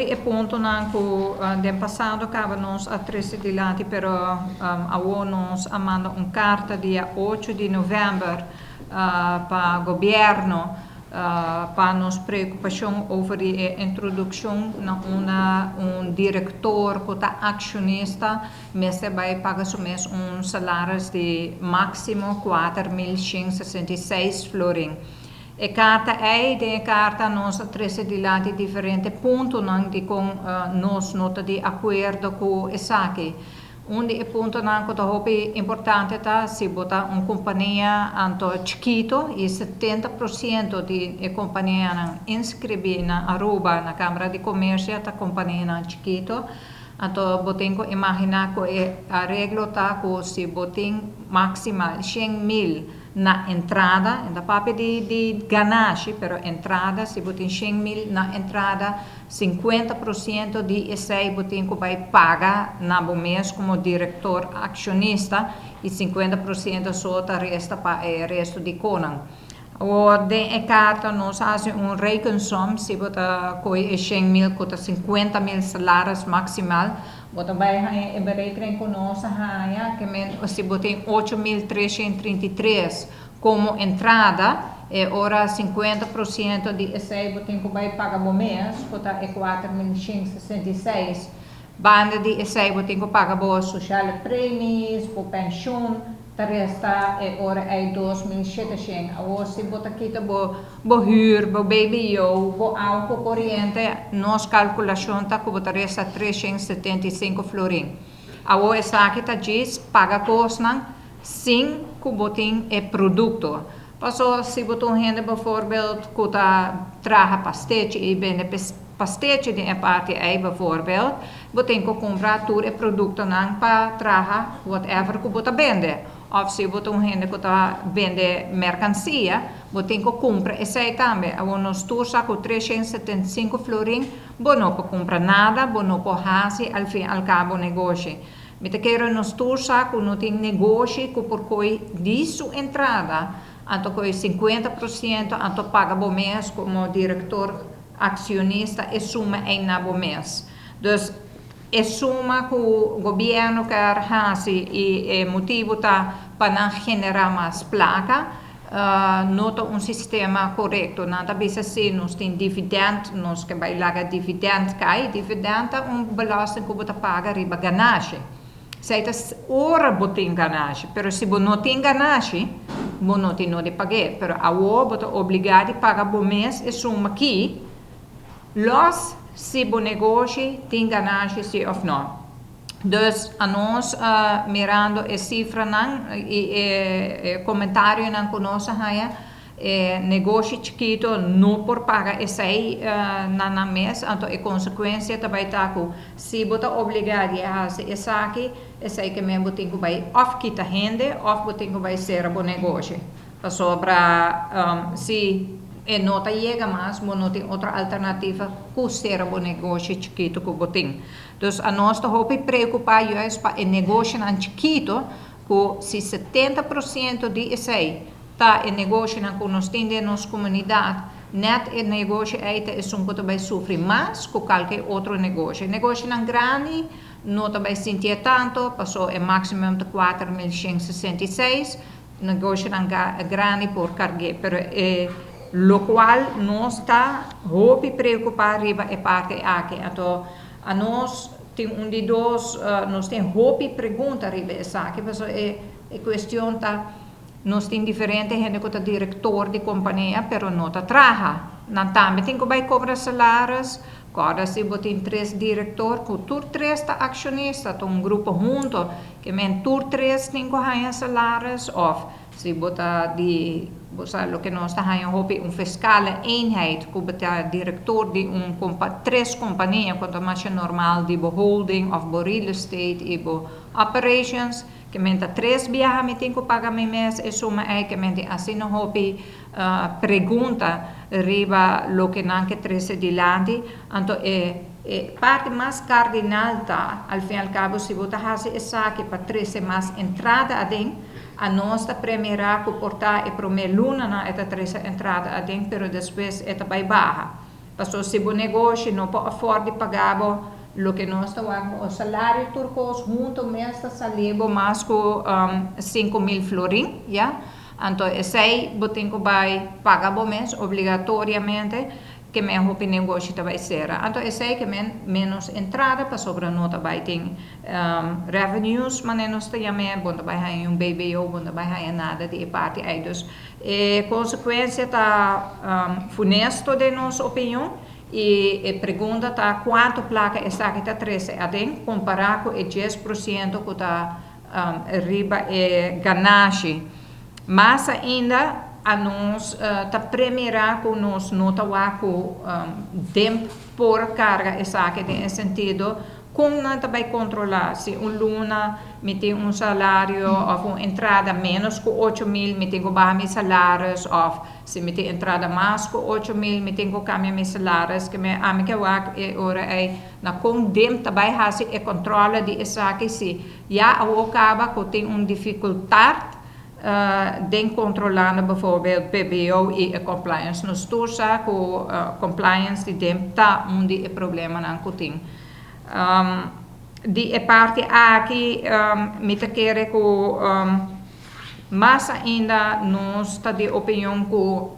onde ponto nanco den passado cava nós a 13 de lati pero awo nós amanda carta dia 8 de novembro para governo para nos preocupação over a introdução na diretor que está acionista, mas vai pagar somente salário de máximo 4.166 florin. E carta de carta nós treze de lá de diferentes pontos de com nós nota de acordo com essa aqui. Onde ponto não que é importante tá se botar companhia anto chiquito e 70% de companhia não inscrever na Aruba na Câmara de Comércio tá companhia não chiquito. Então, botem que imaginar que a regra tá que se botem maximal 100.000 na entrada, ainda papel de ganagem, pero entrada, se botem 100.000 na entrada, 50% de esse botem que vai pagar na mês como diretor acionista e 50% só resta para o resto de Conan. O de carta nós fazemos rekensom, se bota coi 100.000 cota 50.000 salários maximal, bota vai berekenen com nós que men se botem 8.333 como entrada e ora 50% de esse botem que vai pagar no mês, cota é 4.166. Banda de esse botem que paga boas social prêmios, por pensão. Resta ora é 2.700. Agora se bota aqui bo huur, bo baby yo, bo álcool corriente, nós calculação tá que bota resta 375 florin. Agora essa aqui tá diz paga custa sim que botem é produto. Passou se botou gente bijvoorbeeld que tá traga pastete e bene pastete de parte aí bijvoorbeeld, botem que comprar tudo é produto não para traga whatever que bota vende. Of se botam gente que está vende mercancia, botem que compra esse aí também. A nos tursa com 375 florin, bom não para comprar nada, bom não para fazer al fim al cabo negócio. Me te quero nos tursa com não tem negócio que por coi disso entrada, anto coi 50% anto paga bom mês como diretor acionista e suma em na bom mês. Dus é suma que o governo quer fazer e o motivo tá para generar mais placa, nota sistema correto. Nada bisa se nós tem dividend, nós que vai lagar dividend dividend é belasting que você paga riba ganagem. Se é ora botem ganagem, pero se não tem ganagem, não tem de pagar. Pero a você obrigado a pagar bom mês e suma aqui, se o negócio tem ganagem sim ou não. Dus a nós mirando a cifra e comentário não conosco negócio chiquito não por pagar esse na mês, então a consequência também tá com se bota obrigado a fazer esse aqui que mesmo tem que vai off kita rende, off tem que vai ser bom negócio. Passou para se e nota chega mais, mas não tem outra alternativa que ser bom negócio chiquito que botem. Então, a nós estamos preocupados para o negócio chiquito, que se 70% de esse está em negócio que nós temos na nossa comunidade, net o negócio é que vai sofrer mais que qualquer outro negócio. O negócio grande não vai sentir tanto, passou o máximo de 4.166, o negócio grande por carga, lo qual nós está muito preocupado riba e parte aqui. Então, a nós tem de dois, nós tem muito pergunta riba essa aqui, porque é questão tá nós tem diferente gente que é diretor de companhia, pero não tá trabalha. Não também tem que vai cobrar salários. Cada se botem 3 diretor, que tur 3 está acionista, tá grupo junto, que men tur 3 tem que ganhar salários of se botar de lo que nós está ganhando fiscal eenheid, que bota diretor de 3 companhias, quanto mais normal de holding of real estate e operations, que menta 3 viagens tem que pagar mês e suma é que menta assim não hopi pergunta riba lo que não que 13 de lande, então parte mais cardinal tá, al fim e al cabo se você fazer essa que para 13 mais entrada a nossa primeira que portar e primeira luna na esta 13 entrada pero depois esta vai barra. Passo se o negócio não pode afford pagar lo que nós estamos o salário turcos junto mesmo salário mais com 5.000 florin, já? Então esse aí tem que pagar mês obrigatoriamente que me hope negócio vai ser. Então esse aí que menos entrada para sobre nota vai tem revenues, mas nós temos bom vai BBO, bom vai nada de parte aí dos consequência tá funesto de nossa opinião. E pergunta tá quanto placa está que está 13 adem comparar com o 10% que está riba ganagem. Mas ainda a nós tá premiar com nós nota com tempo por carga está que tem sentido como não vai controlar se luna me tem salário ou uma entrada menos que 8.000 me tenho que baixar meus salários ou se me tem entrada mais que 8.000 me tenho que cambiar meus salários que me amiga ora é na condem também hasi e controla de essa que se já acaba que tem dificuldade de controlar bijvoorbeeld PBO e compliance. Nos toersa com compliance de dem tá problema na kuting. Die parte aqui me te querer com mas ainda nós está de opinião que o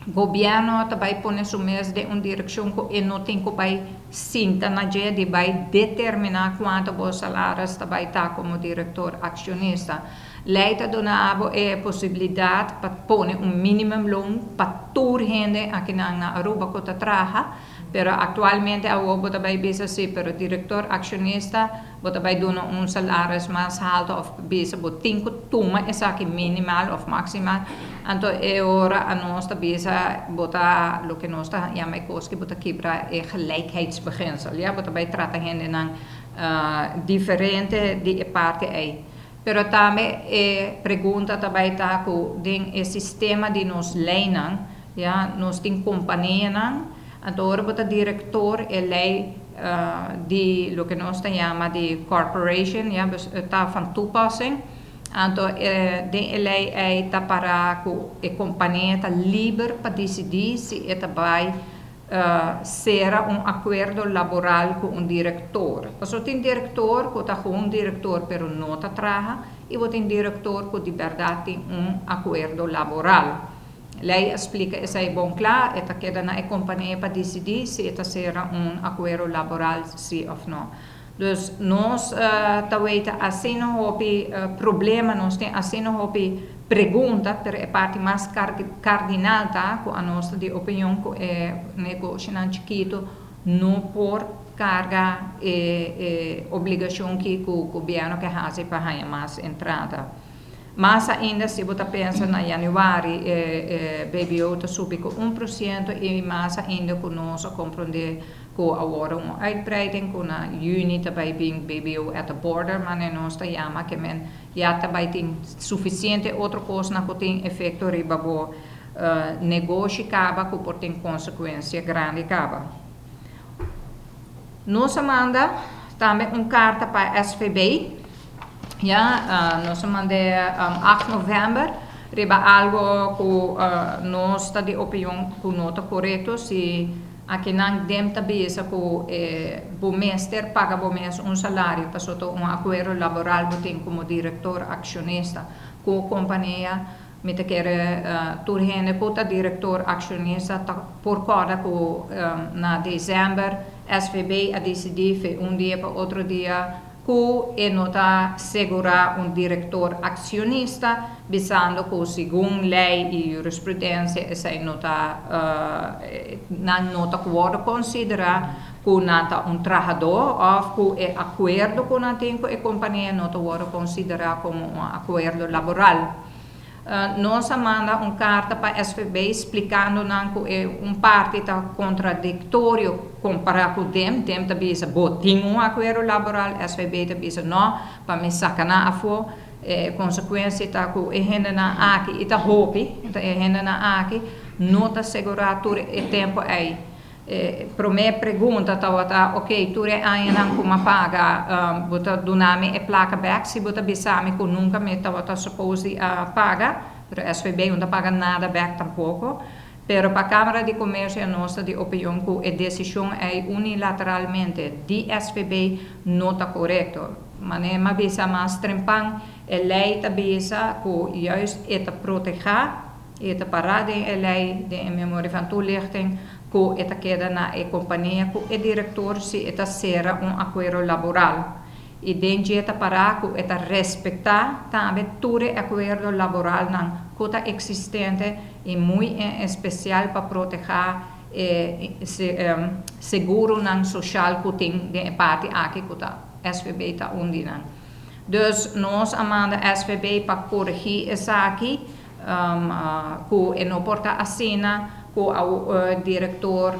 governo também põe mês de direção que não tem que vai sinta na dia de vai determinar quanto os salários também tá como diretor acionista. Leita donava a possibilidade para pôr minimum loan para toda gente aqui na Aruba que trabalha. Pero atualmente a Aruba também bisa assim, pero diretor acionista também dona salário mais alto of bisa tem que tomar essa aqui minimal ou maximal. Então é hora a nós bisa botar o que nós chamamos que botar quebra é gelijkheidsbeginsel. Ja, também trata gente na diferente de parte aí. Pero também pergunta também tá com o sistema de nos leinen, ja, nós tem companhia não. Então, o diretor é lei de lo que nós chamamos de corporation, ja, está van toepassing. Então, de lei é para que a companhia está livre para decidir se vai ser acordo laboral com diretor. Porque tem diretor que está com diretor, pero não está trabalha, e tem diretor que de verdade tem acordo laboral. Lei explica isso é bom claro, é que na companhia para decidir se será acordo laboral sim ou não. Dus nós talvez assim não houve problema, nós temos assim não houve pergunta, pero a parte mais cardinal tá com a nossa de opinião que é negócio na chiquito não por carga e obrigação que o governo que faz para ganhar mais entrada. Mas ainda se você pensa na januário, BBO está subindo com 1% e mais ainda que nós compreender que agora uma uitbreiding que na juni também vem BBO at the border, mas nós chamamos que já também tem suficiente outra coisa que tem efeito riba o negócio acaba que por tem consequência grande acaba. Nós manda também carta para a SVB. Ja, nós mandamos 8 de novembro, riba algo que nós está de opinião que não está correto, se aqui não tem tabisa que o mestre paga o mês salário, para soltar acordo laboral que tem como diretor acionista com a companhia, me te quer turhene com o diretor acionista por causa que na dezembro SVB a decidir dia para outro dia que não está segurar diretor acionista, visando que segundo lei e jurisprudência, essa não está pode considerar que não está trabalhador ou que é acordo que não tem com a companhia não pode considerar como acordo laboral. Nós mandamos carta para a SVB explicando que é parte está contraditório comparado com dem também diz tem acordo laboral, a SVB também diz não, para me sacanar a fora, consequência está que é gente na aqui, está hopi, é gente na aqui, não está segurado todo o tempo aí. Para minha pergunta tá ok, tu é ainda como paga, bota doname e placa back, se bota bisame que nunca me tá supposed a paga, pero SVB não paga nada back tampouco. Pero para a Câmara de Comércio é nossa de opinião que a decisão é unilateralmente de SVB não está correto. Mas é uma vez mais trempang, a lei está bisa que juist het proteger, het parade a lei de memória van toelichting, que het queda na a companhia, que o diretor se het será acordo laboral. E dentro de parar que het respeitar também todo acordo laboral que está existente e muito especial para proteger seguro social que tem de parte aqui que está SVB está undindo. Dus nós amanda SVB para corrigir essa aqui, que não porta assina, que o diretor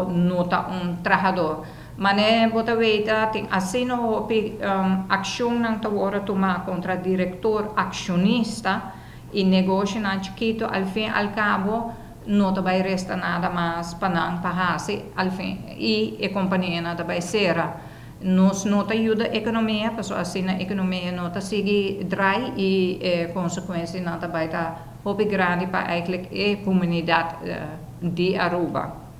não está trabalhador. Mas é bota veita tem assina o ação não está agora tomar contra diretor acionista e negócio não chiquito al fim al cabo não vai restar nada mais para não pagar al fim e a companhia não vai ser nos não ajuda a economia porque assim a economia não sigue dry e consequência não vai estar grande para a comunidade de Aruba.